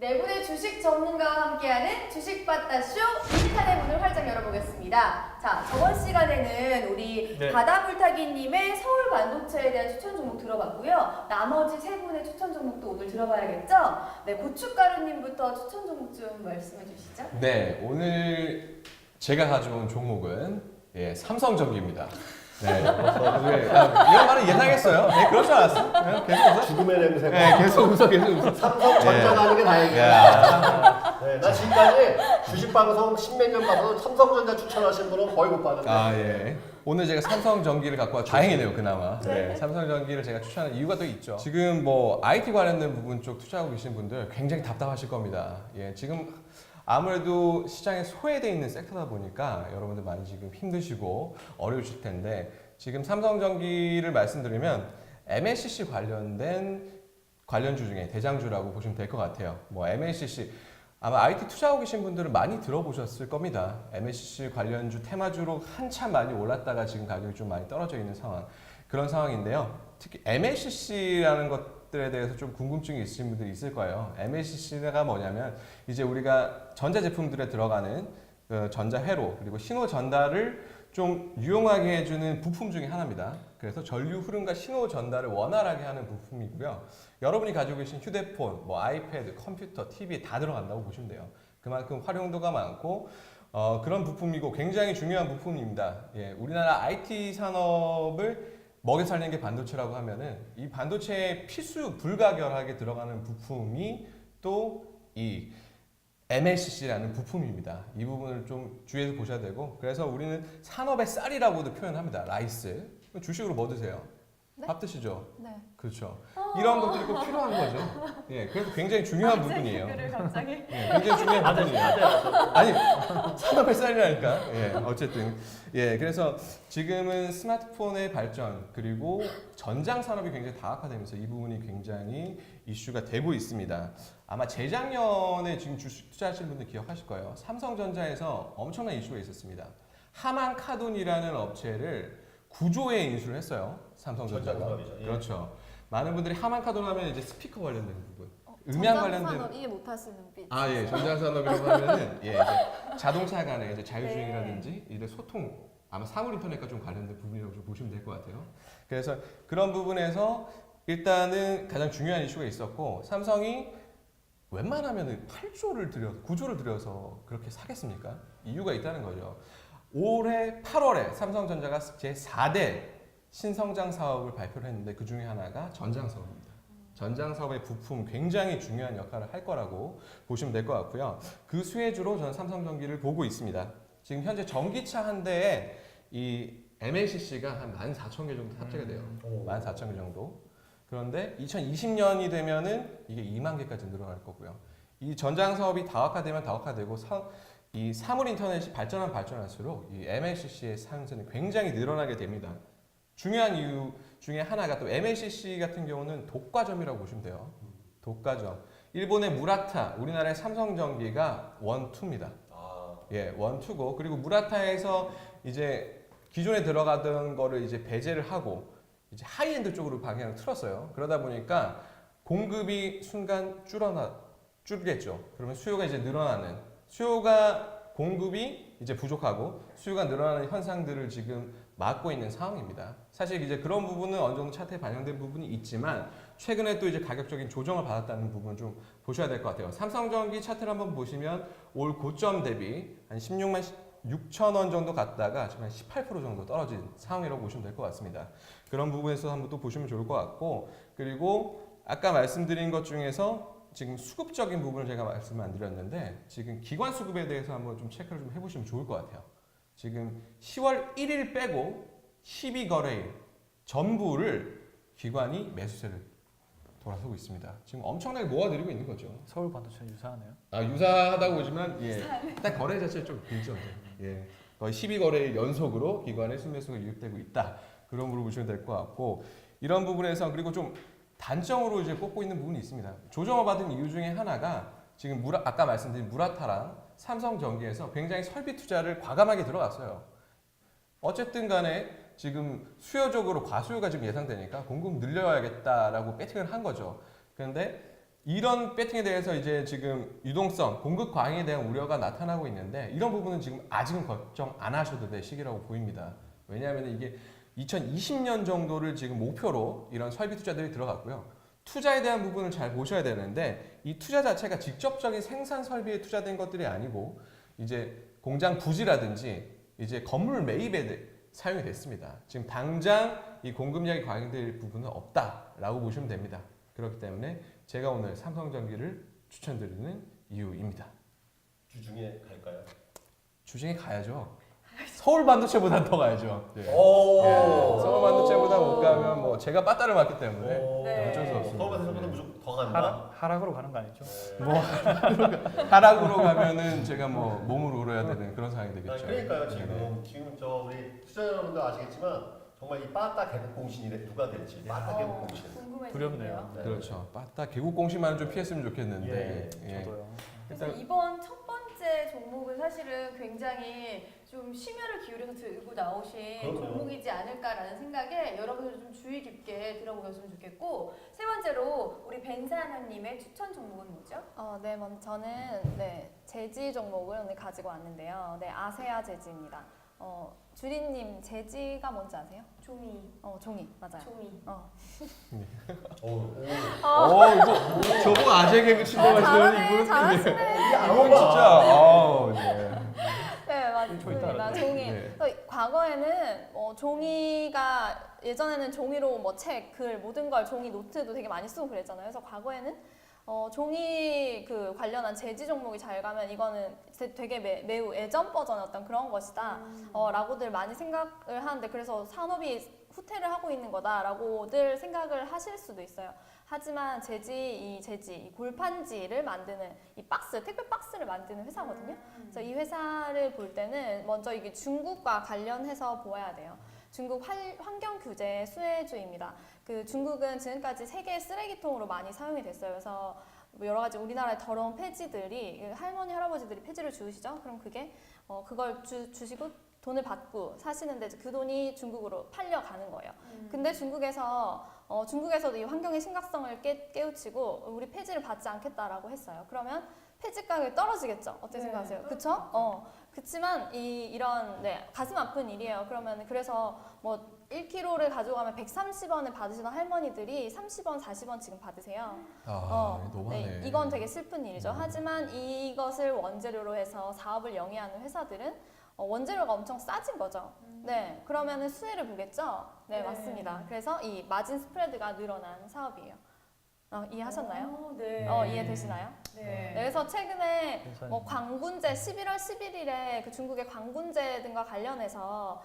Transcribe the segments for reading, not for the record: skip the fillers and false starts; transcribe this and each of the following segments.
네 분의 주식 전문가와 함께하는 주식바다쇼 2탄의 문을 활짝 열어보겠습니다. 자, 저번 시간에는 우리 바다불타기님의 서울 반도체에 대한 추천 종목 들어봤고요. 나머지 세 분의 추천 종목도 오늘 들어봐야겠죠? 네, 고춧가루님부터 추천 종목 좀 말씀해 주시죠. 네, 오늘 제가 가져온 종목은 삼성전기입니다. 네, 이런 말은 예상했어요. 네, 그럴 줄 알았어. 그냥 계속 웃어. 죽음의 냄새가. 네, 계속 웃어. 삼성전자가 하는 게 다행이야. 네, 나 지금까지 주식방송 십몇 년 봐서 삼성전자 추천하신 분은 거의 못 봤는데. 아, 예. 오늘 제가 삼성전기를 갖고 와서 다행이네요, 그나마. 네, 삼성전기를 제가 추천하는 이유가 또 있죠. 지금 뭐 IT 관련된 부분 쪽 투자하고 계신 분들 굉장히 답답하실 겁니다. 예, 지금 아무래도 시장에 소외되어 있는 섹터다 보니까 여러분들 많이 지금 힘드시고 어려우실 텐데, 지금 삼성전기를 말씀드리면 MLCC 관련된 관련주 중에 대장주라고 보시면 될 것 같아요. 뭐 MLCC 아마 IT 투자하고 계신 분들은 많이 들어보셨을 겁니다. MLCC 관련주 테마주로 한참 많이 올랐다가 지금 가격이 좀 많이 떨어져 있는 상황, 그런 상황인데요. 특히 MLCC라는 것들에 대해서 좀 궁금증이 있으신 분들이 있을 거예요. MLCC가 뭐냐면 이제 우리가 전자제품들에 들어가는 전자회로 그리고 신호 전달을 좀 유용하게 해주는 부품 중에 하나입니다. 그래서 전류 흐름과 신호 전달을 원활하게 하는 부품이고요. 여러분이 가지고 계신 휴대폰, 뭐 아이패드, 컴퓨터, TV 다 들어간다고 보시면 돼요. 그만큼 활용도가 많고 그런 부품이고 굉장히 중요한 부품입니다. 예, 우리나라 IT 산업을 먹여 살리는 게 반도체라고 하면은 이 반도체에 필수 불가결하게 들어가는 부품이 또 이 MLCC라는 부품입니다. 이 부분을 좀 주의해서 보셔야 되고, 그래서 우리는 산업의 쌀이라고도 표현합니다. 라이스. 주식으로 뭐 드세요? 네? 밥 드시죠? 네. 그렇죠. 이런 것들이 꼭 필요한 거죠. 예, 그래서 굉장히 중요한 부분이에요. 갑자기. 예, 굉장히 중요한 부분이에요. 아니, 산업의 쌀이라니까. 예, 어쨌든. 예, 그래서 지금은 스마트폰의 발전, 그리고 전장 산업이 굉장히 다각화되면서 이 부분이 굉장히 이슈가 되고 있습니다. 아마 재작년에 지금 주식 투자하시는 분들 기억하실 거예요. 삼성전자에서 엄청난 이슈가 있었습니다. 하만 카돈이라는 업체를 구조에 인수를 했어요. 삼성전자가. 전자산업이죠. 예. 그렇죠. 많은 분들이 하만 카돈 하면 이제 스피커 관련된 부분, 음향 관련된. 전자산업 이해 못하시는 빛. 아, 예, 전자산업이라고 하면은 이제 자동차 간의 이제 자율주행이라든지 이런 소통, 아마 사물 인터넷과 좀 관련된 부분이라고 좀 보시면 될 것 같아요. 그래서 그런 부분에서 일단은 가장 중요한 이슈가 있었고, 삼성이 웬만하면은 8조를 들여, 9조를 들여서 그렇게 사겠습니까? 이유가 있다는 거죠. 올해 8월에 삼성전자가 제4대 신성장 사업을 발표를 했는데 그 중에 하나가 전장 사업입니다. 전장 사업의 부품 굉장히 중요한 역할을 할 거라고 보시면 될 것 같고요. 그 수혜주로 저는 삼성전기를 보고 있습니다. 지금 현재 전기차 한 대에 이 MLCC가 한 14,000개 정도 탑재가 돼요. 14,000개 정도. 그런데 2020년이 되면은 이게 2만 개까지 늘어날 거고요. 이 전장 사업이 다각화되면 다각화되고 이 사물 인터넷이 발전할수록 이 MLCC의 사용성이 굉장히 늘어나게 됩니다. 중요한 이유 중에 하나가 또 MLCC 같은 경우는 독과점이라고 보시면 돼요. 독과점. 일본의 무라타, 우리나라의 삼성전기가 원투입니다. 예, 원투고, 그리고 무라타에서 이제 기존에 들어가던 거를 이제 배제를 하고 이제 하이엔드 쪽으로 방향을 틀었어요. 그러다 보니까 공급이 순간 줄겠죠. 그러면 수요가 이제 늘어나는, 수요가 공급이 이제 부족하고 수요가 늘어나는 현상들을 지금 막고 있는 상황입니다. 사실 이제 그런 부분은 어느 정도 차트에 반영된 부분이 있지만 최근에 또 이제 가격적인 조정을 받았다는 부분 좀 보셔야 될 것 같아요. 삼성전기 차트를 한번 보시면 올 고점 대비 한 16만 6천 원 정도 갔다가 지금 한 18% 정도 떨어진 상황이라고 보시면 될 것 같습니다. 그런 부분에서 한번 또 보시면 좋을 것 같고, 그리고 아까 말씀드린 것 중에서 지금 수급적인 부분을 제가 말씀을 안 드렸는데, 지금 기관 수급에 대해서 한번 좀 체크를 좀 해보시면 좋을 것 같아요. 지금 10월 1일 빼고 12거래일 전부를 기관이 매수세를 돌아서고 있습니다. 지금 엄청나게 모아들이고 있는 거죠. 서울 반도체 유사하네요. 아, 유사하다고 보지만 딱 거래 자체는 좀 길죠. 예, 거의 12거래일 연속으로 기관의 순매수가 유입되고 있다. 그런 부분을 보시면 될 것 같고, 이런 부분에서 그리고 좀 단점으로 이제 꼽고 있는 부분이 있습니다. 조정을 받은 이유 중에 하나가 지금 아까 말씀드린 무라타랑 삼성전기에서 굉장히 설비 투자를 과감하게 들어갔어요. 어쨌든 간에 지금 수요적으로 과수요가 지금 예상되니까 공급 늘려야겠다라고 배팅을 한 거죠. 그런데 이런 배팅에 대해서 이제 지금 유동성, 공급 과잉에 대한 우려가 나타나고 있는데 이런 부분은 지금 아직은 걱정 안 하셔도 될 시기라고 보입니다. 왜냐하면 이게 2020년 정도를 지금 목표로 이런 설비 투자들이 들어갔고요. 투자에 대한 부분을 잘 보셔야 되는데 이 투자 자체가 직접적인 생산 설비에 투자된 것들이 아니고 이제 공장 부지라든지 이제 건물 매입에 사용이 됐습니다. 지금 당장 이 공급량이 과잉될 부분은 없다라고 보시면 됩니다. 그렇기 때문에 제가 오늘 삼성전기를 추천드리는 이유입니다. 주중에 갈까요? 주중에 가야죠. 서울 반도체보다 더 가야죠. 예. 오. 예. 서울 반도체보다 못 가면 뭐 제가 빠따를 맞기 때문에 네. 어쩔 수 없습니다. 서울 반도체보다 예. 무조건 더 간다. 하락으로 가는 거 아니죠? 뭐 하락으로 가면은 제가 뭐 몸을 울어야 되는 그런 상황이 되겠죠. 아니, 그러니까요. 네. 지금 저 우리 투자 여러분들 아시겠지만 정말 이 빠따 개국 공신이 누가 될지 빠따 개국 공신. 궁금해지네요. 두렵네요. 네. 그렇죠. 빠따 개국 공시만 좀 피했으면 좋겠는데. 예. 저도요. 그래서 일단 이번 첫 번째 종목은 사실은 굉장히 좀 심혈을 기울여서 들고 나오신 그럼요. 종목이지 않을까라는 생각에 여러분들 좀 주의 깊게 들어보셨으면 좋겠고, 세 번째로 우리 벤사나님의 추천 종목은 뭐죠? 네, 먼저 저는 제지 종목을 오늘 가지고 왔는데요. 네, 아세아 제지입니다. 주리님 제지가 뭔지 아세요? 종이. 종이 맞아요. 종이. 이거 저보고 아재 개그 친다고 하시더니 이분은 잘하시네. 이분 진짜 네, 맞습니다. 다르네. 종이. 네. 그래서 과거에는 종이가 예전에는 종이로 뭐 책, 글 모든 걸 종이 노트도 되게 많이 쓰고 그랬잖아요. 그래서 과거에는 종이 그 관련한 제지 종목이 잘 가면 이거는 되게 매우 예전 버전의 어떤 그런 것이다 라고들 많이 생각을 하는데, 그래서 산업이 후퇴를 하고 있는 거다라고들 생각을 하실 수도 있어요. 하지만 이 골판지를 만드는 이 박스, 택배 박스를 만드는 회사거든요. 그래서 이 회사를 볼 때는 먼저 이게 중국과 관련해서 보아야 돼요. 중국 환경 규제 수혜주입니다. 그 중국은 지금까지 세계 쓰레기통으로 많이 사용이 됐어요. 그래서 뭐 여러 가지 우리나라의 더러운 폐지들이 할머니 할아버지들이 폐지를 주우시죠. 그럼 그게 그걸 주시고 돈을 받고 사시는데 그 돈이 중국으로 팔려가는 거예요. 근데 중국에서도 이 환경의 심각성을 깨우치고 우리 폐지를 받지 않겠다라고 했어요. 그러면 폐지 가격이 떨어지겠죠. 어떻게 네, 생각하세요? 그쵸? 그치만 이런 가슴 아픈 일이에요. 그래서 뭐 1kg를 가져가면 130원을 받으시던 할머니들이 30원, 40원 지금 받으세요. 너무하네. 이건 되게 슬픈 일이죠. 하지만 이것을 원재료로 해서 사업을 영위하는 회사들은 원재료가 엄청 싸진 거죠. 네, 그러면은 수혜를 보겠죠. 네, 네. 맞습니다. 그래서 이 마진 스프레드가 늘어난 사업이에요. 이해하셨나요? 네. 이해되시나요? 네. 네, 그래서 최근에 괜찮아요. 뭐 광군제 11월 11일에 그 중국의 광군제 등과 관련해서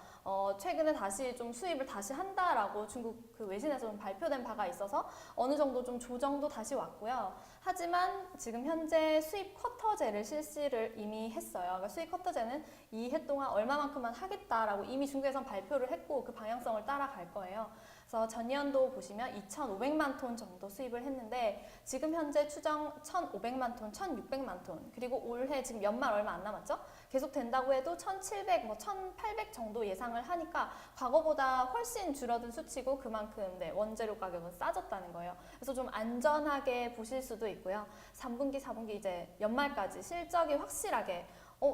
최근에 다시 좀 수입을 다시 한다라고 중국 그 외신에서 좀 발표된 바가 있어서 어느 정도 좀 조정도 다시 왔고요. 하지만 지금 현재 수입 쿼터제를 실시를 이미 했어요. 그러니까 수입 쿼터제는 이 해 동안 얼마만큼만 하겠다라고 이미 중국에선 발표를 했고 그 방향성을 따라갈 거예요. 그래서 전년도 보시면 2,500만 톤 정도 수입을 했는데 지금 현재 추정 1,500만 톤, 1,600만 톤, 그리고 올해 지금 연말 얼마 안 남았죠? 계속 된다고 해도 1,700, 1,800 정도 예상을 하니까 과거보다 훨씬 줄어든 수치고 그만큼 원재료 가격은 싸졌다는 거예요. 그래서 좀 안전하게 보실 수도 있고요. 3분기, 4분기 이제 연말까지 실적이 확실하게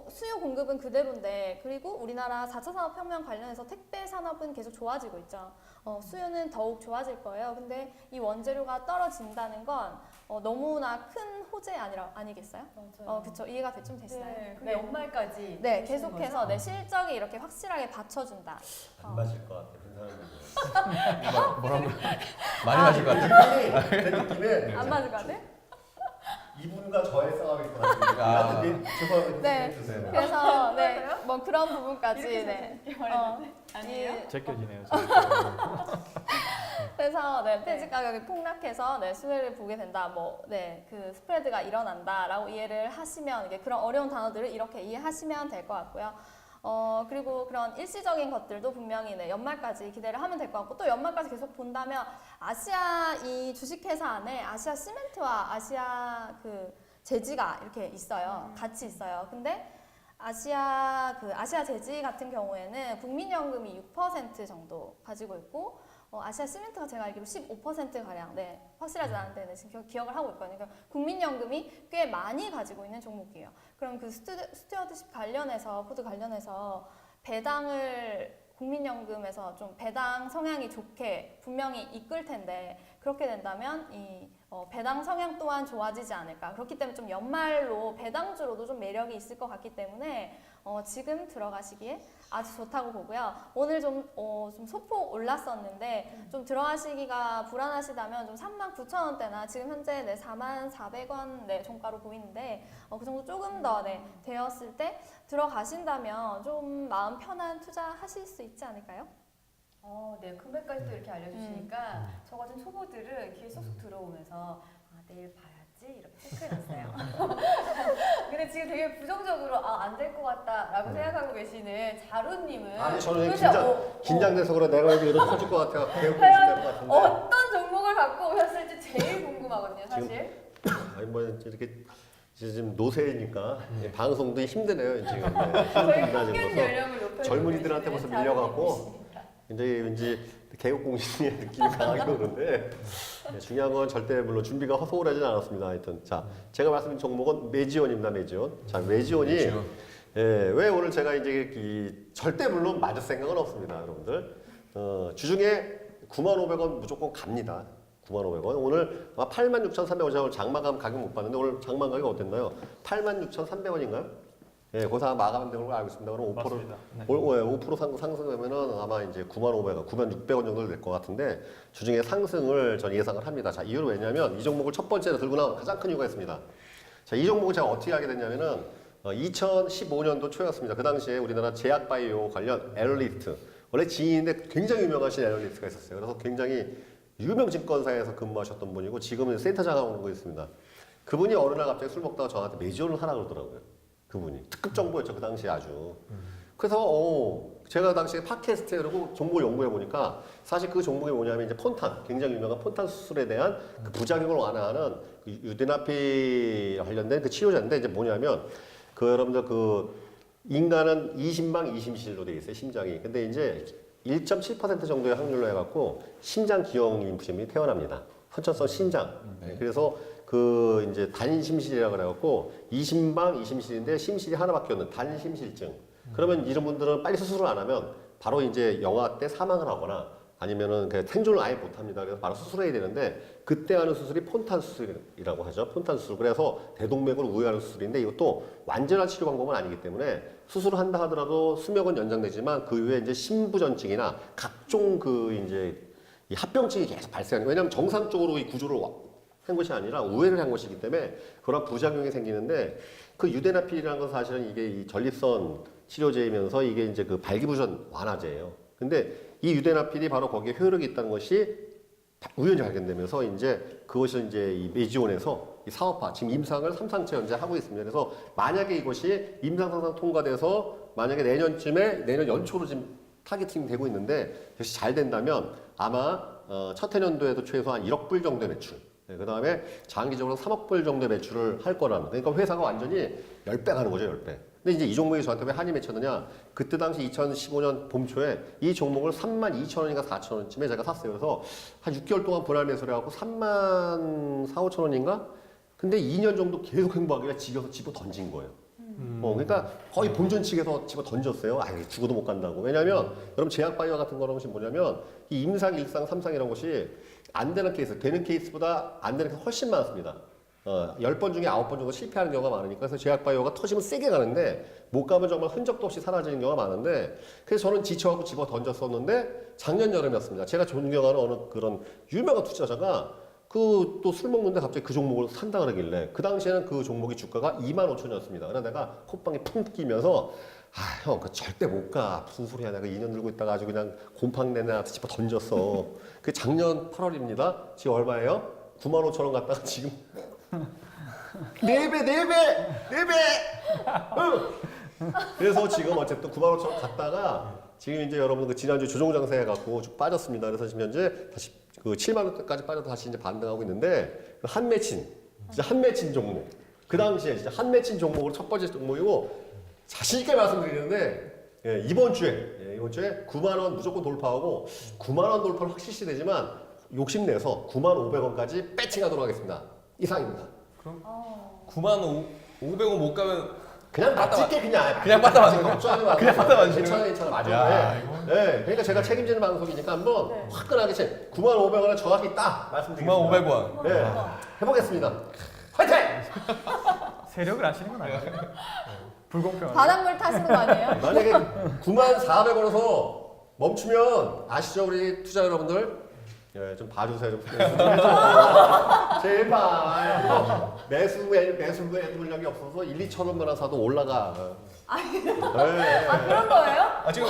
수요 공급은 그대로인데, 그리고 우리나라 4차 산업혁명 관련해서 택배 산업은 계속 좋아지고 있죠. 수요는 더욱 좋아질 거예요. 근데 이 원재료가 떨어진다는 건 너무나 큰 호재 아니겠어요? 맞아요. 그쵸. 이해가 좀 되시나요? 네. 그럼 연말까지. 네, 보시는 계속해서 거죠? 실적이 이렇게 확실하게 받쳐준다. 안 맞을 것 같아. 그 사람들. 뭐라고 많이 마실 것 같아요. 내 느낌에 안 맞을 것 같아요? 이분과 저의 싸움일 것 같은데. 죄송합니다. 네. 죄송해요. 그래서 맞아요? 뭐 그런 부분까지 이렇게 말했는데 아니에요? 제껴지네요. 그래서 폐지 가격이 폭락해서 수혜를 보게 된다. 그 스프레드가 일어난다라고 이해를 하시면, 이게 그런 어려운 단어들을 이렇게 이해하시면 될 것 같고요. 그리고 그런 일시적인 것들도 분명히 연말까지 기대를 하면 될 것 같고, 또 연말까지 계속 본다면 아시아 이 주식회사 안에 아시아 시멘트와 아시아 그 제지가 이렇게 있어요. 같이 있어요. 근데 아시아 제지 같은 경우에는 국민연금이 6% 정도 가지고 있고, 아시아 시멘트가 제가 알기로 15%가량, 네, 확실하진 않은데 네, 지금 기억을 하고 있거든요. 그러니까 국민연금이 꽤 많이 가지고 있는 종목이에요. 그럼 그 스튜어드십 관련해서, 코드 관련해서 배당을 국민연금에서 좀 배당 성향이 좋게 분명히 이끌 텐데 그렇게 된다면 이 배당 성향 또한 좋아지지 않을까. 그렇기 때문에 좀 연말로 배당주로도 좀 매력이 있을 것 같기 때문에 지금 들어가시기에 아주 좋다고 보고요. 오늘 좀 소폭 올랐었는데 좀 들어가시기가 불안하시다면 좀 39,000원대나 지금 현재 네, 44,000원 네, 종가로 보이는데 그 정도 조금 더 네, 되었을 때 들어가신다면 좀 마음 편한 투자하실 수 있지 않을까요? 네, 금액까지 또 이렇게 알려주시니까 저 같은 초보들은 귀에 쏙쏙 들어오면서 내일 봐야지 이렇게 체크해놨어요. 근데 지금 되게 부정적으로 안 될 것 같다라고 생각하고 계시는 자루님은 아니 저는 도대체 긴장돼서 그래. 내가 여기 이렇게 터질 것 같아. 배우고 과연 싶을 것 같은데. 어떤 종목을 갖고 오셨을지 제일 궁금하거든요, 사실. 아니 뭐 이렇게 지금 노세니까 방송도 힘드네요 지금. 저희 힘듭니다, 평균 지금. 연령을 높여 젊은이들한테 벌써 밀려갖고 이제 왠지 개국공신의 느낌이 강하게 오는데 중요한 건 절대 물론 준비가 허소홀하진 않았습니다. 하여튼 자 제가 말씀드린 종목은 매지온입니다. 매지온. 자 매지온이 왜 오늘 제가 이제 절대 물론 맞을 생각은 없습니다, 여러분들. 주중에 95,000원 무조건 갑니다. 95,000원. 오늘 아마 86,300원. 장마감 가격 못 봤는데 오늘 장마 가격 어땠나요? 86,300원인가요? 예, 거기서 마감한 걸로 알고 있습니다. 그럼 5% 상승하면은 아마 이제 95,000원, 9,600원 정도 될 것 같은데 주중에 상승을 전 예상을 합니다. 자, 이유는 왜냐면 이 종목을 첫 번째로 들고 나온 가장 큰 이유가 있습니다. 자, 이 종목을 제가 어떻게 하게 됐냐면은 2015년도 초였습니다. 그 당시에 우리나라 제약바이오 관련 애널리스트, 원래 지인인데 굉장히 유명하신 애널리스트가 있었어요. 그래서 굉장히 유명 증권사에서 근무하셨던 분이고 지금은 센터장하고 있는 거 있습니다. 그분이 어느 날 갑자기 술 먹다가 저한테 매지온을 하라 그러더라고요. 그분이 특급 정보였죠, 그 당시에 아주. 그래서 제가 당시에 팟캐스트에 그러고 종목을 연구해 보니까 사실 그 종목이 뭐냐면 이제 폰탄, 굉장히 유명한 폰탄 수술에 대한 그 부작용을 완화하는 그 유데나피 관련된 그 치료제인데 이제 뭐냐면 여러분들 인간은 20망 20실로 돼 있어요, 심장이. 근데 이제 1.7% 정도의 확률로 해갖고 심장 기형 인프심이 태어납니다. 선천성 신장. 그래서 이제 단심실이라고 그래갖고 20망 20실인데 심실이 하나밖에 없는 단심실증. 그러면 이런 분들은 빨리 수술을 안 하면 바로 이제 영아 때 사망을 하거나 아니면은 그냥 생존을 아예 못 합니다. 그래서 바로 수술해야 되는데 그때 하는 수술이 폰탄 수술이라고 하죠. 폰탄 수술. 그래서 대동맥을 우회하는 수술인데 이것도 완전한 치료 방법은 아니기 때문에 수술을 한다 하더라도 수명은 연장되지만 그 이후에 이제 심부전증이나 각종 이제 이 합병증이 계속 발생하는. 왜냐하면 정상적으로 이 구조를 한 것이 아니라 우회를 한 것이기 때문에 그런 부작용이 생기는데 그 유데나필이라는 건 사실은 이게 이 전립선 치료제이면서 이게 이제 그 발기부전 완화제예요. 근데 이 유데나필이 바로 거기에 효력이 있다는 것이 우연히 발견되면서 이제 그것을 이제 이 매지온에서 이 사업화, 지금 임상을 3상체 현재 하고 있습니다. 그래서 만약에 이것이 임상상상 통과돼서 만약에 내년 연초로 지금 타겟팅이 되고 있는데 역시 잘 된다면 아마 첫 해년도에도 최소한 1억 불 정도의 매출. 그 다음에 장기적으로 3억 불 정도의 매출을 할 거라는. 그러니까 회사가 완전히 10배 가는 거죠, 10배. 근데 이제 이 종목이 저한테 왜 한이 맺혔느냐? 그때 당시 2015년 봄 초에 이 종목을 32,000원인가 4,000원쯤에 제가 샀어요. 그래서 한 6개월 동안 분할 매수를 해갖고 34,000~5,000원인가? 근데 2년 정도 계속 행보하길래 집어서 집어 던진 거예요. 그러니까 거의 본전측에서 집어 던졌어요. 죽어도 못 간다고. 왜냐면 여러분 제약바이오 같은 거는 뭐냐면 이 임상, 1상, 3상이라는 것이 안 되는 케이스, 되는 케이스보다 안 되는 케이스 훨씬 많습니다. 10번 중에 9번 정도 실패하는 경우가 많으니까. 그래서 제약바이오가 터지면 세게 가는데 못 가면 정말 흔적도 없이 사라지는 경우가 많은데, 그래서 저는 지쳐갖고 집어 던졌었는데 작년 여름이었습니다. 제가 존경하는 어느 그런 유명한 투자자가 또 술 먹는데 갑자기 그 종목을 산다 그러길래, 그 당시에는 그 종목의 주가가 25,000원이었습니다. 그래서 내가 콧방에 풍 끼면서 형, 그 절대 못 가. 무슨 소리야. 내가 2년 들고 있다가 아주 그냥 곰팡 내내 집어 던졌어. 그게 작년 8월입니다. 지금 얼마예요? 95,000원 갔다가 지금 4배! 그래서 지금 어쨌든 95,000원 갔다가 지금 이제 여러분 그 지난주 조종장세 해갖고 좀 빠졌습니다. 그래서 지금 현재 다시 그 7만 원대까지 빠져서 다시 이제 반등하고 있는데, 한 맺힌 종목. 그 당시에 진짜 한 맺힌 종목으로 첫 번째 종목이고 자신있게 말씀드리는데 예, 이번 주에 9만 원 무조건 돌파하고 9만 원 돌파는 확실시 되지만 욕심내서 9만 500원까지 배팅하도록 하겠습니다. 이상입니다. 그럼 9만 500원 못 가면 그냥 맞을게 그냥 빠따 맞는 거? 걱정하지 마. 그냥 빠따 맞는 괜찮아 맞아. 야, 네. 그러니까 제가 책임지는 방송이니까 한번 네. 화끈하게 9만 500원을 정확히 딱 9만 말씀드리겠습니다. 500원. 네, 해보겠습니다. 화이팅! 세력을 아시는 건 아니에요? 불공평하게. 바닷물 타시는 거 아니에요? 만약에 9만 400원에서 멈추면 아시죠 우리 투자 여러분들? 예, 좀 봐주세요. 좀 제발. 매수에 물량이 없어서 1, 2천 원만 사도 올라가. 네. 아 그런 거예요? 아 지금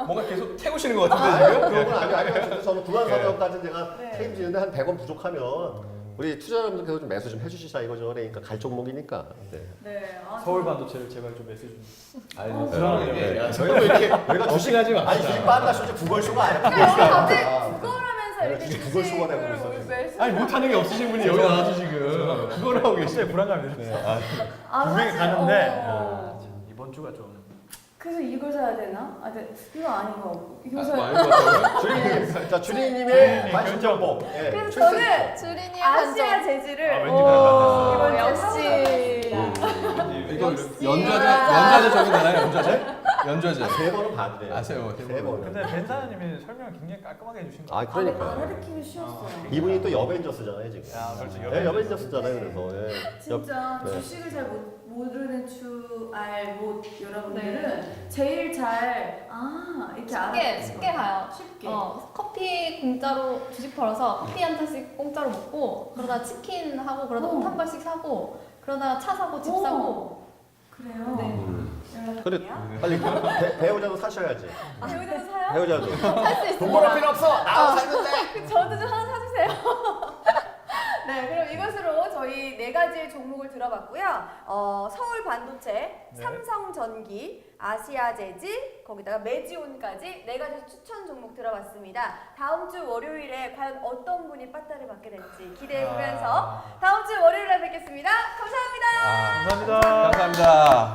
뭔가 계속 태우시는 것 같은데 아유, 지금? 그런 건 아니에요. 저는 9만 400원까지 제가 네. 책임지는데 한 100원 부족하면 우리 투자 여러분들께서 좀 매수 좀 해주시자 이거죠. 그러니까 갈 종목이니까. 네. 네. 아, 서울 반도체를 제발 좀 메시지 좀. 아니, 불안하네요. 저희가 왜 이렇게 저희가 주식하지 마. 아니 주식 빠르다 쇼 구걸쇼가 아니야. 그러니까 여기 갑자기 구걸쇼야. 국어하면서 이렇게 이제 그걸 쇼가 되고 있어, 주식을 지금. 매수- 아니 못하는 게 없으신 분이 여기 나와서 지금 그걸 하고 계시네. 갑자기 불안감이 들었어요. 아, 분명히 사실, 가는데 어. 참, 이번 주가 좀. 그래서 이걸 사야 되나? 아, 네. 이거 아닌 거. 이거 사야 많이 봤다고요? 주리님, 자 주리님의 관심 정보. 예, 그래서 출석. 저는 주린이의 아시아 반전. 재질을 아, 왠지 오, 그럴 이번 역시. 이거 역시 연좌제 적용되나요? 연좌제? 세 번은 봐드려요. 아세요? 세 번. 근데 벤사님이 설명을 굉장히 깔끔하게 해주신 거 아 같아요. 그러니까 알아듣기가 쉬웠어요. 이분이 또 여벤져스잖아요 지금. 야, 그렇죠. 네, 여벤져스잖아요 그래서. 예. 진짜 네. 주식을 잘 모르는 못 여러분들은 제일 잘 이렇게 쉽게 가요. 쉽게. 커피 공짜로 주식 벌어서 커피 한 잔씩 공짜로 먹고 그러다 치킨 하고 그러다 옷 한 벌씩 사고 그러다 차 사고 집 오. 사고 그래요. 네. 그래 연락할게요. 빨리 배우자도 사셔야지. 배우자도 사요? 배우자도. 살 수 돈 벌어 있습니다. 필요 없어. 나와서 사는데. 저도 좀 하나 사주세요. 네, 그럼 이것으로 저희 4가지의 종목을 들어봤고요. 서울 반도체, 네. 삼성전기, 아시아재질, 거기다가 메지온까지 4가지 추천 종목 들어봤습니다. 다음 주 월요일에 과연 어떤 분이 빠따를 받게 될지 기대해보면서 다음 주 월요일에 뵙겠습니다. 감사합니다. 감사합니다. 감사합니다.